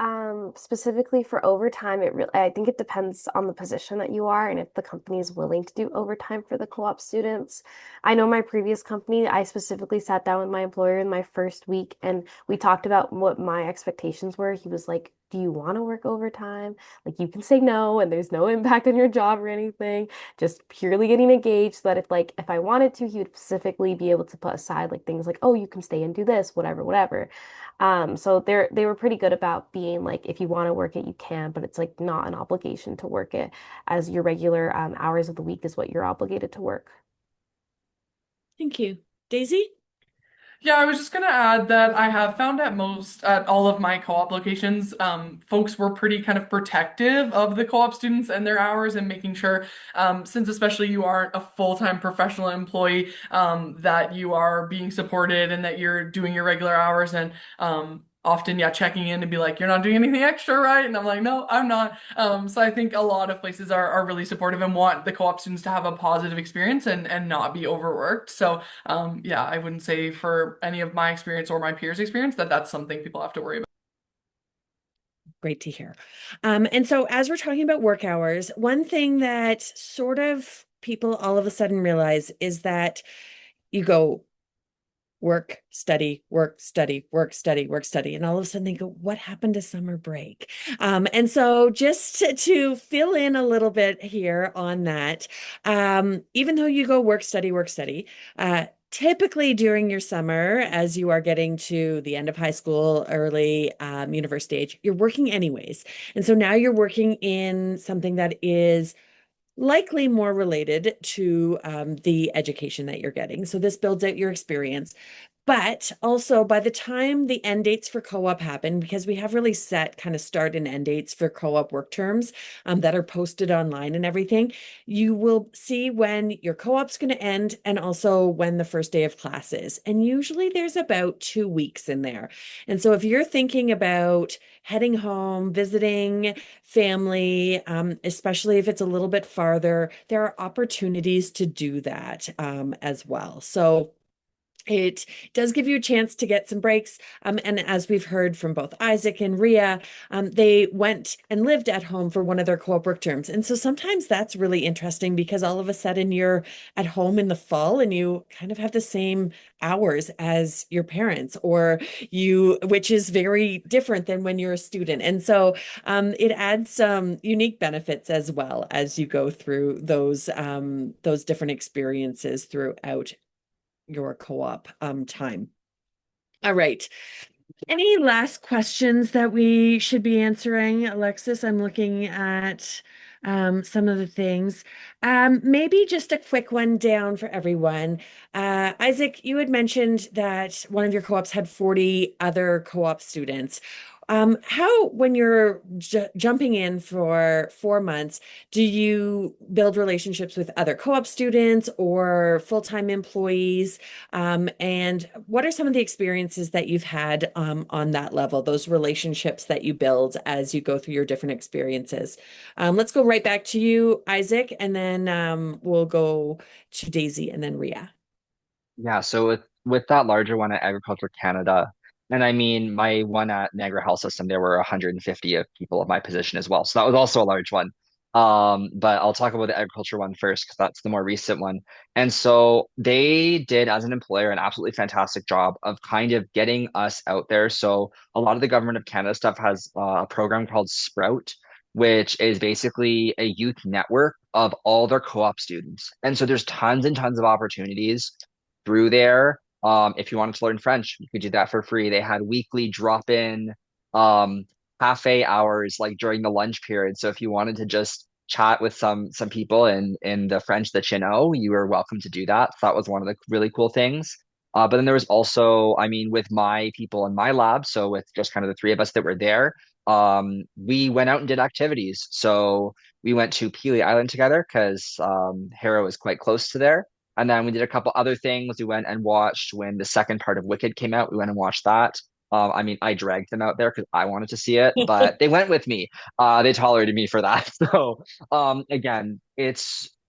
S4: specifically for overtime, I think it depends on the position that you are and if the company is willing to do overtime for the co-op students. I know my previous company, I specifically sat down with my employer in my first week and we talked about what my expectations were. He was like, "Do you want to work overtime? Like you can say no and there's no impact on your job or anything. Just purely getting engaged so that if I wanted to, he would specifically be able to put aside like things like, oh, you can stay and do this, whatever, whatever." So they were pretty good about being like, if you want to work it, you can, but it's like not an obligation to work it as your regular hours of the week is what you're obligated to work.
S1: Thank you. Daisy?
S2: Yeah, I was just gonna add that I have found at all of my co-op locations, folks were pretty kind of protective of the co-op students and their hours and making sure, since especially you aren't a full-time professional employee, that you are being supported and that you're doing your regular hours and often, yeah, checking in and be like, you're not doing anything extra, right? And I'm like, no, I'm not. So I think a lot of places are really supportive and want the co-op students to have a positive experience and not be overworked. So yeah, I wouldn't say for any of my experience or my peers' experience that that's something people have to worry about.
S1: Great to hear. And so, as we're talking about work hours, one thing that sort of people all of a sudden realize is that you go work, study, work, study, work, study, work, study. And all of a sudden they go, what happened to summer break? And so just to fill in a little bit here on that, even though you go work, study, typically during your summer, as you are getting to the end of high school, early university age, you're working anyways. And so now you're working in something that is likely more related to the education that you're getting. So this builds out your experience. But also, by the time the end dates for co-op happen, because we have really set kind of start and end dates for co-op work terms that are posted online and everything, you will see when your co-op's going to end and also when the first day of class is. And usually there's about 2 weeks in there. And so if you're thinking about heading home, visiting family, especially if it's a little bit farther, there are opportunities to do that as well. So it does give you a chance to get some breaks. And as we've heard from both Isaac and Ria, they went and lived at home for one of their co-op work terms. And so sometimes that's really interesting because all of a sudden you're at home in the fall and you kind of have the same hours as your parents, or you, which is very different than when you're a student. And so it adds some unique benefits as well as you go through those different experiences throughout your co-op time. All right. Any last questions that we should be answering, Alexis? I'm looking at some of the things. Maybe just a quick one down for everyone. Isaac, you had mentioned that one of your co-ops had 40 other co-op students. How, when you're jumping in for 4 months, do you build relationships with other co-op students or full-time employees? And what are some of the experiences that you've had on that level, those relationships that you build as you go through your different experiences? Let's go right back to you, Isaac, and then we'll go to Daisy and then Ria.
S3: Yeah, so with that larger one at Agriculture Canada, and I mean my one at Niagara Health System, there were 150 of people of my position as well. So that was also a large one. But I'll talk about the agriculture one first because that's the more recent one. And so they did, as an employer, an absolutely fantastic job of kind of getting us out there. So a lot of the Government of Canada stuff has a program called Sprout, which is basically a youth network of all their co-op students. And so there's tons and tons of opportunities through there. If you wanted to learn French, you could do that for free. They had weekly drop-in um, cafe hours like during the lunch period. So if you wanted to just chat with some people in the French that you know, you were welcome to do that. So that was one of the really cool things. But then there was also, I mean, with my people in my lab, so with just kind of the three of us that were there, we went out and did activities. So we went to Pelee Island together because Harrow is quite close to there. And then we did a couple other things. We went and watched when the second part of Wicked came out. We went and watched that. I mean, I dragged them out there because I wanted to see it, but they went with me. They tolerated me for that. So, again,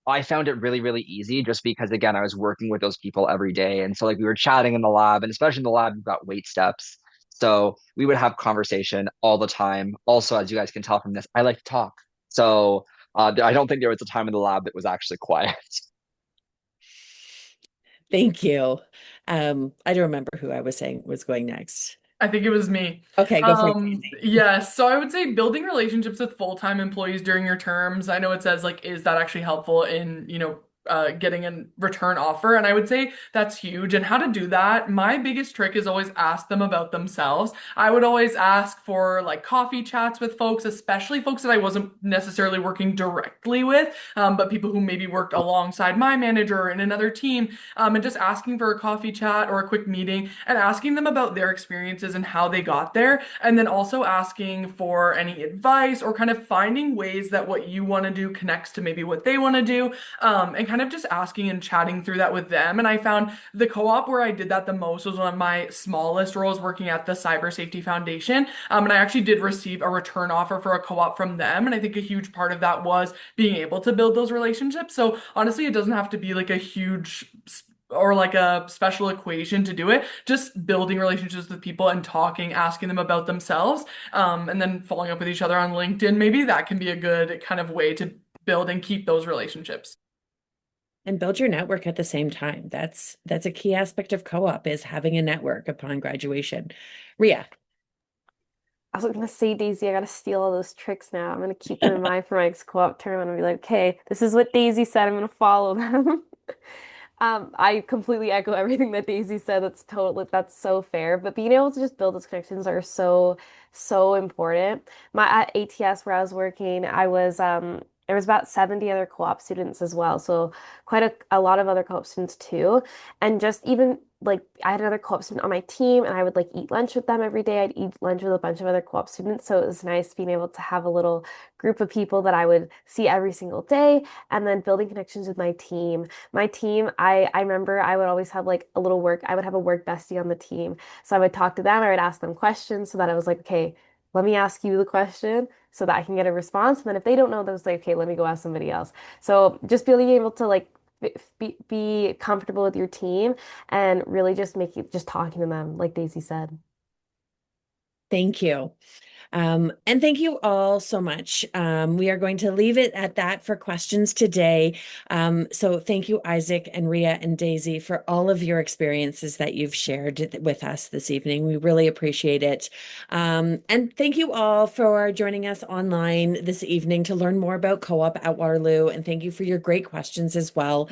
S3: I found it really, really easy just because, again, I was working with those people every day. And so, like, we were chatting in the lab, and especially in the lab, you've got wait steps. So we would have conversation all the time. Also, as you guys can tell from this, I like to talk. So I don't think there was a time in the lab that was actually quiet.
S1: Thank you. I don't remember who I was saying was going next.
S2: I think it was me.
S1: Okay, go for it, Daisy.
S2: Yes, so I would say building relationships with full-time employees during your terms. I know it says like, is that actually helpful in, getting a return offer. And I would say that's huge. And how to do that, my biggest trick is always ask them about themselves. I would always ask for like coffee chats with folks, especially folks that I wasn't necessarily working directly with, but people who maybe worked alongside my manager or in another team, and just asking for a coffee chat or a quick meeting and asking them about their experiences and how they got there. And then also asking for any advice or kind of finding ways that what you want to do connects to maybe what they want to do, and kind of just asking and chatting through that with them. And I found the co-op where I did that the most was one of my smallest roles working at the Cyber Safety Foundation. And I actually did receive a return offer for a co-op from them. And I think a huge part of that was being able to build those relationships. So honestly, it doesn't have to be like a huge or like a special equation to do it. Just building relationships with people and talking, asking them about themselves, and then following up with each other on LinkedIn. Maybe that can be a good kind of way to build and keep those relationships.
S1: And build your network at the same time. That's a key aspect of co-op is having a network upon graduation. Ria.
S4: I was gonna say, Daisy, I gotta steal all those tricks now. I'm gonna keep them in mind for my next co-op term. I'm gonna be like, okay, this is what Daisy said. I'm gonna follow them. I completely echo everything that Daisy said. That's so fair. But being able to just build those connections are so important. At ATS where I was working, there was about 70 other co-op students as well. So quite a lot of other co-op students too. And just even like I had another co-op student on my team and I would like eat lunch with them every day. I'd eat lunch with a bunch of other co-op students. So it was nice being able to have a little group of people that I would see every single day and then building connections with my team. My team, I remember I would always have like a little work, I would have a work bestie on the team. So I would talk to them, I would ask them questions so that I was like, okay, let me ask you the question so that I can get a response. And then if they don't know, then it's like, okay, let me go ask somebody else. So just being able to like be comfortable with your team and really just talking to them, like Daisy said.
S1: Thank you. And thank you all so much. We are going to leave it at that for questions today. So thank you, Isaac and Ria and Daisy, for all of your experiences that you've shared with us this evening. We really appreciate it. And thank you all for joining us online this evening to learn more about co-op at Waterloo. And thank you for your great questions as well.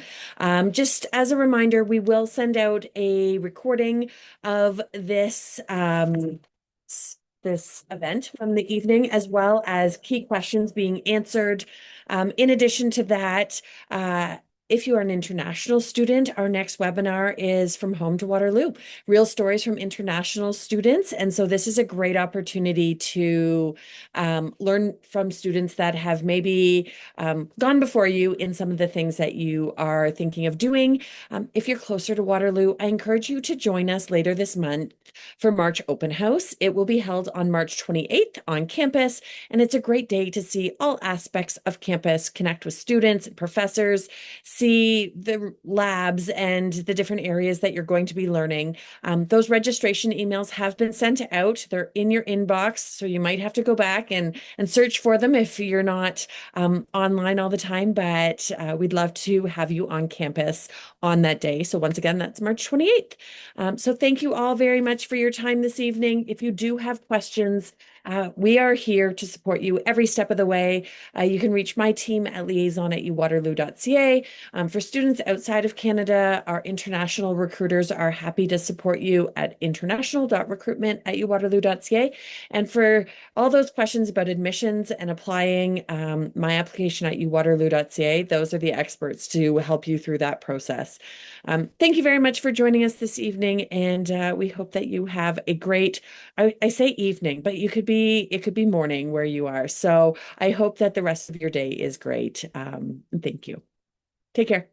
S1: Just as a reminder, we will send out a recording of this event from the evening, as well as key questions being answered. In addition to that, if you are an international student, our next webinar is From Home to Waterloo, real stories from international students. And so this is a great opportunity to learn from students that have maybe gone before you in some of the things that you are thinking of doing. If you're closer to Waterloo, I encourage you to join us later this month for March Open House. It will be held on March 28th on campus, and it's a great day to see all aspects of campus, connect with students and professors, see the labs and the different areas that you're going to be learning. Those registration emails have been sent out. They're in your inbox, so you might have to go back and search for them if you're not online all the time, but we'd love to have you on campus on that day. So once again, that's March 28th. So thank you all very much for your time this evening. If you do have questions, we are here to support you every step of the way. You can reach my team at liaison@uwaterloo.ca. For students outside of Canada, our international recruiters are happy to support you at international.recruitment@uwaterloo.ca. And for all those questions about admissions and applying, my application at uwaterloo.ca, those are the experts to help you through that process. Thank you very much for joining us this evening, and we hope that you have a great, I say evening, but it could be morning where you are. So I hope that the rest of your day is great. Thank you. Take care.